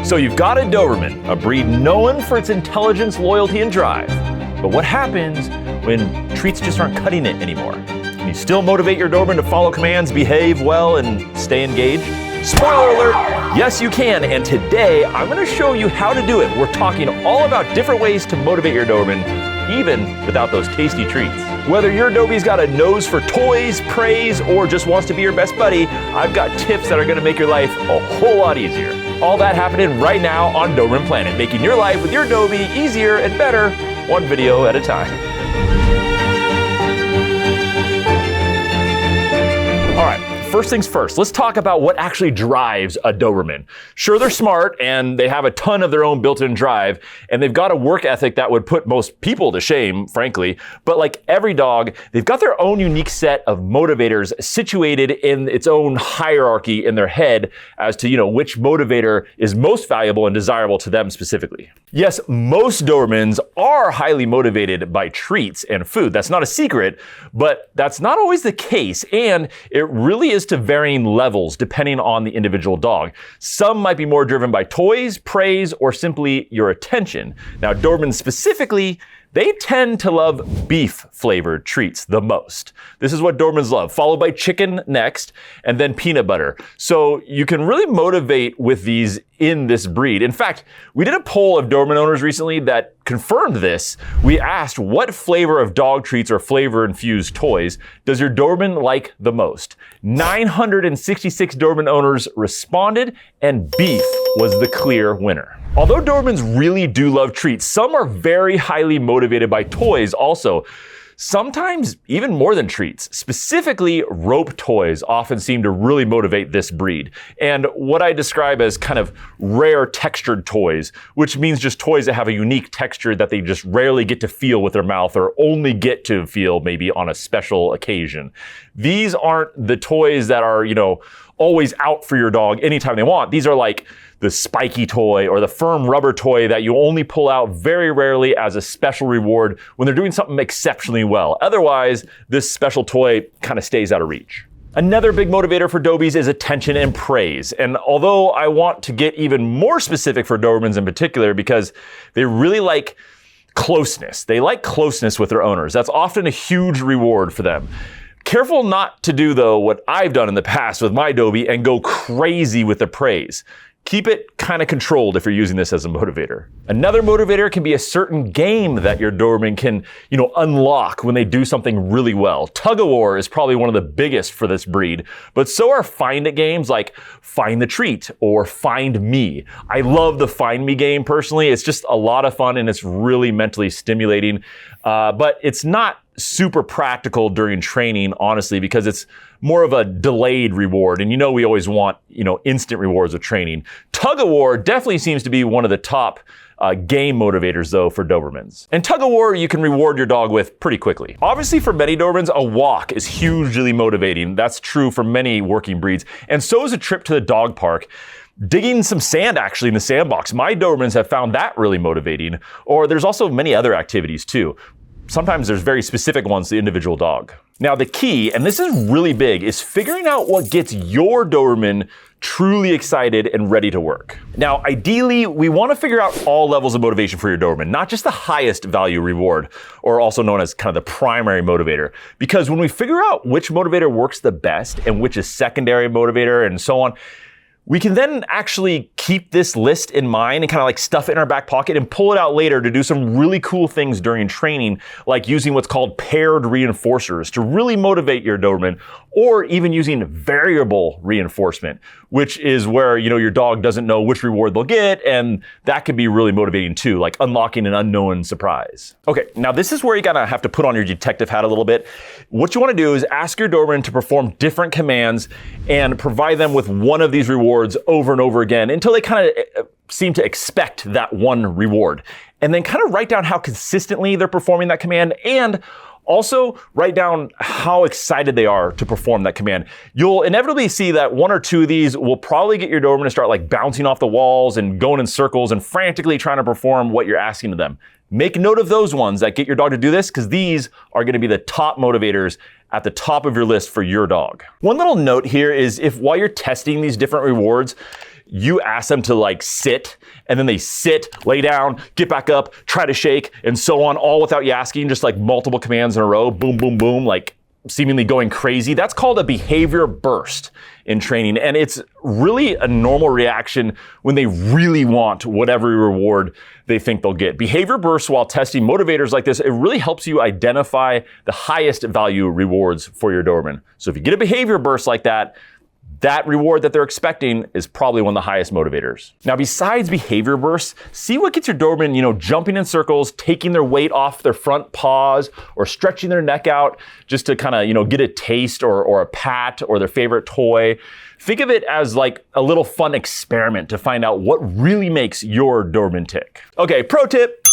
So you've got a Doberman, a breed known for its intelligence, loyalty, and drive. But what happens when treats just aren't cutting it anymore? Can you still motivate your Doberman to follow commands, behave well, and stay engaged? Spoiler alert, yes you can, and today I'm going to show you how to do it. We're talking all about different ways to motivate your Doberman, even without those tasty treats. Whether your Dobie's got a nose for toys, praise, or just wants to be your best buddy, I've got tips that are going to make your life a whole lot easier. All that happening right now on Doberman Planet, making your life with your Dobie easier and better, one video at a time. All right. First things first, let's talk about what actually drives a Doberman. Sure, they're smart and they have a ton of their own built-in drive, and they've got a work ethic that would put most people to shame, frankly. But like every dog, they've got their own unique set of motivators situated in its own hierarchy in their head as to, which motivator is most valuable and desirable to them specifically. Yes, most Dobermans are highly motivated by treats and food. That's not a secret, but that's not always the case, and it really is to varying levels depending on the individual dog. Some might be more driven by toys, praise, or simply your attention. Now, Dobermans specifically, they tend to love beef-flavored treats the most. This is what Dobermans love, followed by chicken next, and then peanut butter. So you can really motivate with these in this breed. In fact, we did a poll of Doberman owners recently that confirmed this. We asked, what flavor of dog treats or flavor-infused toys does your Doberman like the most? 966 Doberman owners responded, and beef was the clear winner. Although Dobermans really do love treats, some are very highly motivated by toys also. Sometimes even more than treats. Specifically, rope toys often seem to really motivate this breed. And what I describe as kind of rare textured toys, which means just toys that have a unique texture that they just rarely get to feel with their mouth or only get to feel maybe on a special occasion. These aren't the toys that are, always out for your dog anytime they want. These are like the spiky toy or the firm rubber toy that you only pull out very rarely as a special reward when they're doing something exceptionally well. Otherwise, this special toy kind of stays out of reach. Another big motivator for Dobies is attention and praise. And although I want to get even more specific for Dobermans in particular because they really like closeness. They like closeness with their owners. That's often a huge reward for them. Careful not to do, though, what I've done in the past with my Dobie and go crazy with the praise. Keep it kind of controlled if you're using this as a motivator. Another motivator can be a certain game that your Doberman can, unlock when they do something really well. Tug-of-war is probably one of the biggest for this breed, but so are find-it games like Find the Treat or Find Me. I love the Find Me game personally. It's just a lot of fun and it's really mentally stimulating, but it's not super practical during training, honestly, because it's more of a delayed reward. And we always want, instant rewards with training. Tug-of-war definitely seems to be one of the top game motivators, though, for Dobermans. And tug-of-war you can reward your dog with pretty quickly. Obviously, for many Dobermans, a walk is hugely motivating. That's true for many working breeds. And so is a trip to the dog park. Digging some sand, actually, in the sandbox. My Dobermans have found that really motivating. Or there's also many other activities, too. Sometimes there's very specific ones to the individual dog. Now the key, and this is really big, is figuring out what gets your Doberman truly excited and ready to work. Now, ideally, we want to figure out all levels of motivation for your Doberman, not just the highest value reward, or also known as kind of the primary motivator. Because when we figure out which motivator works the best and which is secondary motivator and so on, we can then actually keep this list in mind and kind of like stuff it in our back pocket and pull it out later to do some really cool things during training, like using what's called paired reinforcers to really motivate your Doberman, or even using variable reinforcement, which is where, your dog doesn't know which reward they'll get, and that can be really motivating too, like unlocking an unknown surprise. Okay, now this is where you gotta have to put on your detective hat a little bit. What you wanna do is ask your Doberman to perform different commands and provide them with one of these rewards over and over again until they kind of seem to expect that one reward. And then kind of write down how consistently they're performing that command, and also write down how excited they are to perform that command. You'll inevitably see that one or two of these will probably get your Doberman to start like bouncing off the walls and going in circles and frantically trying to perform what you're asking of them. Make note of those ones that get your dog to do this, because these are going to be the top motivators at the top of your list for your dog. One little note here is if while you're testing these different rewards, you ask them to like sit, and then they sit, lay down, get back up, try to shake, and so on, all without you asking, just like multiple commands in a row, boom, boom, boom, like seemingly going crazy. That's called a behavior burst in training. And it's really a normal reaction when they really want whatever reward they think they'll get. Behavior bursts while testing motivators like this, it really helps you identify the highest value rewards for your Doberman. So if you get a behavior burst like that, that reward that they're expecting is probably one of the highest motivators. Now, besides behavior bursts, see what gets your Doberman, jumping in circles, taking their weight off their front paws, or stretching their neck out just to kind of, get a taste or a pat or their favorite toy. Think of it as like a little fun experiment to find out what really makes your Doberman tick. Okay, pro tip.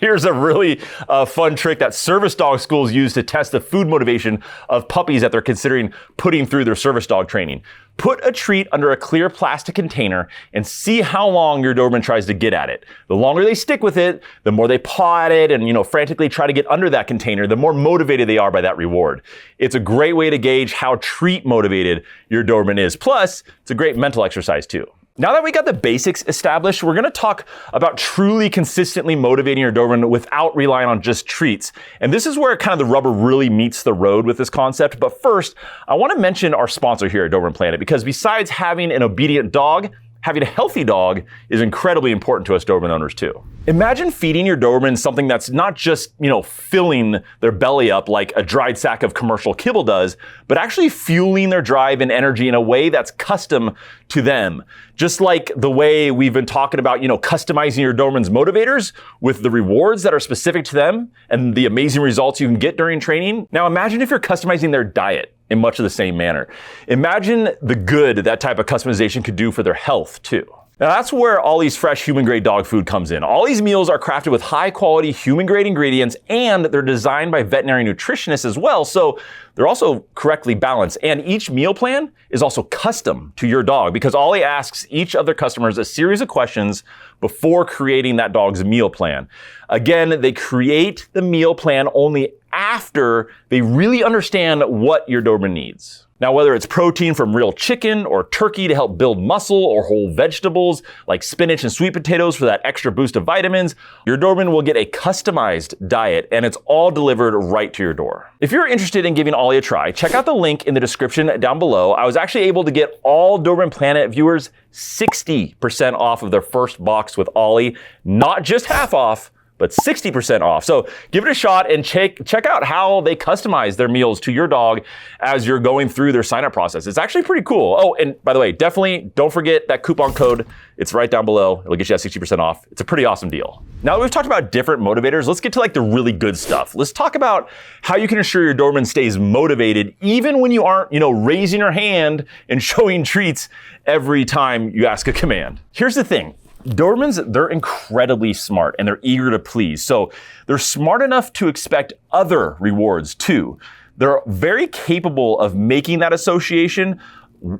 Here's a really fun trick that service dog schools use to test the food motivation of puppies that they're considering putting through their service dog training. Put a treat under a clear plastic container and see how long your Doberman tries to get at it. The longer they stick with it, the more they paw at it and, frantically try to get under that container, the more motivated they are by that reward. It's a great way to gauge how treat motivated your Doberman is. Plus, it's a great mental exercise too. Now that we got the basics established, we're going to talk about truly consistently motivating your Doberman without relying on just treats. And this is where kind of the rubber really meets the road with this concept. But first, I want to mention our sponsor here at Doberman Planet, because besides having an obedient dog, having a healthy dog is incredibly important to us Doberman owners too. Imagine feeding your Doberman something that's not just, filling their belly up like a dried sack of commercial kibble does, but actually fueling their drive and energy in a way that's custom to them. Just like the way we've been talking about, customizing your Doberman's motivators with the rewards that are specific to them and the amazing results you can get during training. Now imagine if you're customizing their diet in much of the same manner. Imagine the good that type of customization could do for their health too. Now that's where Ollie's fresh human-grade dog food comes in. Ollie's meals are crafted with high-quality human-grade ingredients, and they're designed by veterinary nutritionists as well, so they're also correctly balanced. And each meal plan is also custom to your dog, because Ollie asks each of their customers a series of questions before creating that dog's meal plan. Again, they create the meal plan only after they really understand what your Doberman needs. Now, whether it's protein from real chicken or turkey to help build muscle, or whole vegetables like spinach and sweet potatoes for that extra boost of vitamins, your Doberman will get a customized diet, and it's all delivered right to your door. If you're interested in giving Ollie a try, check out the link in the description down below. I was actually able to get all Doberman Planet viewers 60% off of their first box with Ollie, not just half off, but 60% off. So give it a shot and check out how they customize their meals to your dog as you're going through their sign-up process. It's actually pretty cool. Oh, and by the way, definitely don't forget that coupon code. It's right down below. It'll get you that 60% off. It's a pretty awesome deal. Now that we've talked about different motivators, let's get to like the really good stuff. Let's talk about how you can ensure your Doberman stays motivated even when you aren't, raising your hand and showing treats every time you ask a command. Here's the thing. Dobermans, they're incredibly smart and they're eager to please. So they're smart enough to expect other rewards too. They're very capable of making that association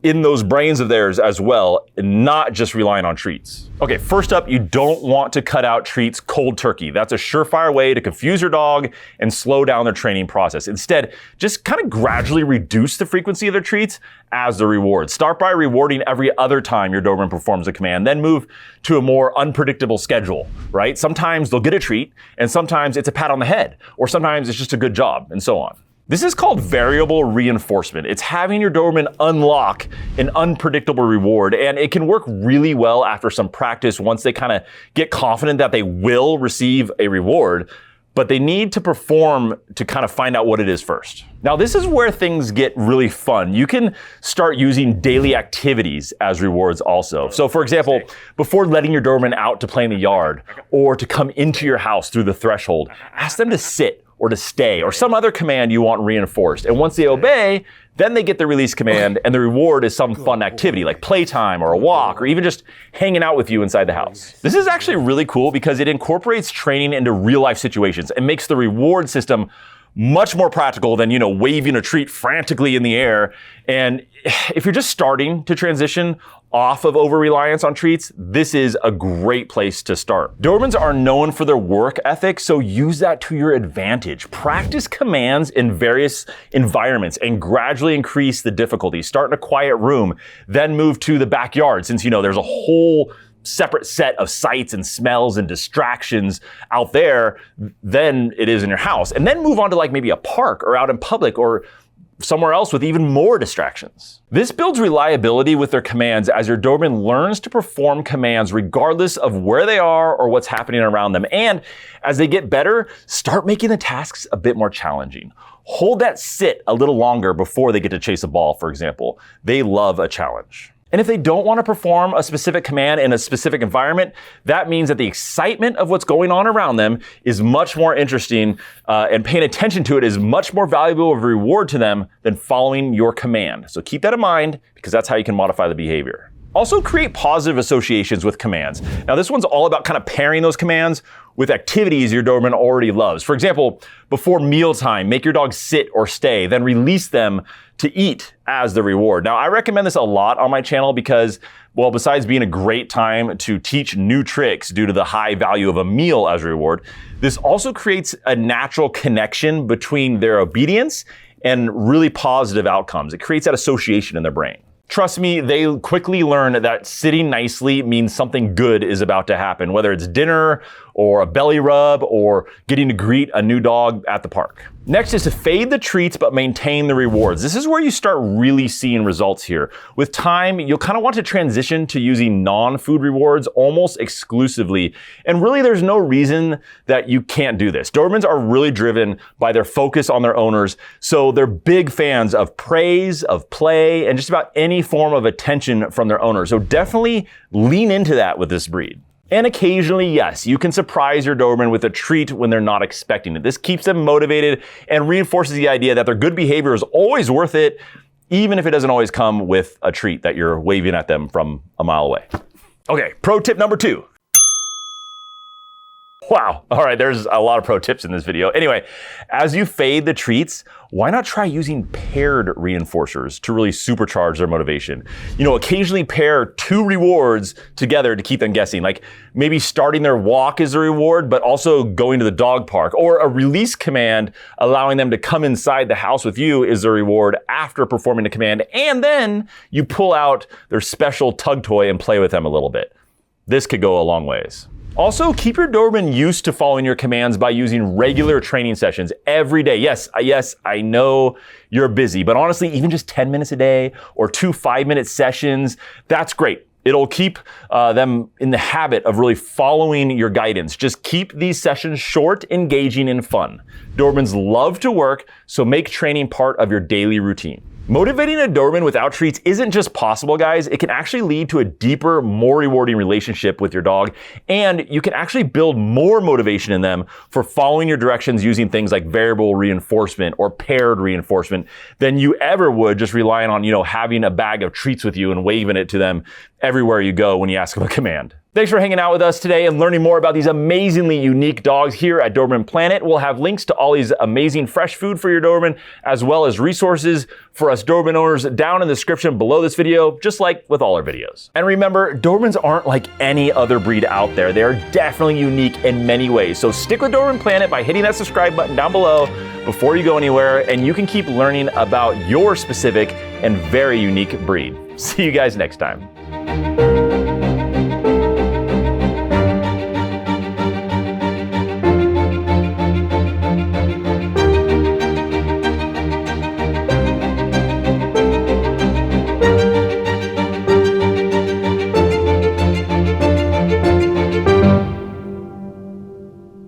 in those brains of theirs as well, and not just relying on treats. Okay, first up, you don't want to cut out treats cold turkey. That's a surefire way to confuse your dog and slow down their training process. Instead, just kind of gradually reduce the frequency of their treats as the reward. Start by rewarding every other time your Doberman performs a command, then move to a more unpredictable schedule, right? Sometimes they'll get a treat, and sometimes it's a pat on the head, or sometimes it's just a good job, and so on. This is called variable reinforcement. It's having your Doberman unlock an unpredictable reward, and it can work really well after some practice once they kind of get confident that they will receive a reward, but they need to perform to kind of find out what it is first. Now, this is where things get really fun. You can start using daily activities as rewards also. So for example, before letting your Doberman out to play in the yard or to come into your house through the threshold, ask them to sit or to stay, or some other command you want reinforced. And once they obey, then they get the release command, and the reward is some fun activity like playtime or a walk or even just hanging out with you inside the house. This is actually really cool because it incorporates training into real life situations and makes the reward system much more practical than, waving a treat frantically in the air. And if you're just starting to transition off of over-reliance on treats, this is a great place to start. Dobermans are known for their work ethic, so use that to your advantage. Practice commands in various environments and gradually increase the difficulty. Start in a quiet room, then move to the backyard, since there's a whole separate set of sights and smells and distractions out there than it is in your house. And then move on to maybe a park or out in public or somewhere else with even more distractions. This builds reliability with their commands as your Doberman learns to perform commands regardless of where they are or what's happening around them. And as they get better, start making the tasks a bit more challenging. Hold that sit a little longer before they get to chase a ball, for example. They love a challenge. And if they don't want to perform a specific command in a specific environment, that means that the excitement of what's going on around them is much more interesting, and paying attention to it is much more valuable of a reward to them than following your command. So keep that in mind, because that's how you can modify the behavior. Also create positive associations with commands. Now this one's all about kind of pairing those commands with activities your Doberman already loves. For example, before mealtime, make your dog sit or stay, then release them to eat as the reward. Now I recommend this a lot on my channel because, well, besides being a great time to teach new tricks due to the high value of a meal as a reward, this also creates a natural connection between their obedience and really positive outcomes. It creates that association in their brain. Trust me, they quickly learn that sitting nicely means something good is about to happen, whether it's dinner or a belly rub or getting to greet a new dog at the park. Next is to fade the treats but maintain the rewards. This is where you start really seeing results here. With time, you'll kind of want to transition to using non-food rewards almost exclusively. And really, there's no reason that you can't do this. Dobermans are really driven by their focus on their owners, so they're big fans of praise, of play, and just about any form of attention from their owner. So definitely lean into that with this breed. And occasionally, yes, you can surprise your Doberman with a treat when they're not expecting it. This keeps them motivated and reinforces the idea that their good behavior is always worth it, even if it doesn't always come with a treat that you're waving at them from a mile away. Okay, pro tip number 2. Wow. All right, there's a lot of pro tips in this video. Anyway, as you fade the treats, why not try using paired reinforcers to really supercharge their motivation? Occasionally pair 2 rewards together to keep them guessing, like maybe starting their walk is a reward, but also going to the dog park, or a release command allowing them to come inside the house with you is a reward after performing the command, and then you pull out their special tug toy and play with them a little bit. This could go a long ways. Also, keep your Doberman used to following your commands by using regular training sessions every day. Yes, I know you're busy, but honestly, even just 10 minutes a day or 2 5-minute sessions, that's great. It'll keep them in the habit of really following your guidance. Just keep these sessions short, engaging, and fun. Dobermans love to work, so make training part of your daily routine. Motivating a Doberman without treats isn't just possible, guys. It can actually lead to a deeper, more rewarding relationship with your dog, and you can actually build more motivation in them for following your directions using things like variable reinforcement or paired reinforcement than you ever would just relying on, having a bag of treats with you and waving it to them everywhere you go when you ask them a command. Thanks for hanging out with us today and learning more about these amazingly unique dogs here at Doberman Planet. We'll have links to all these amazing fresh food for your Doberman, as well as resources for us Doberman owners down in the description below this video, just like with all our videos. And remember, Dobermans aren't like any other breed out there. They are definitely unique in many ways. So stick with Doberman Planet by hitting that subscribe button down below before you go anywhere, and you can keep learning about your specific and very unique breed. See you guys next time.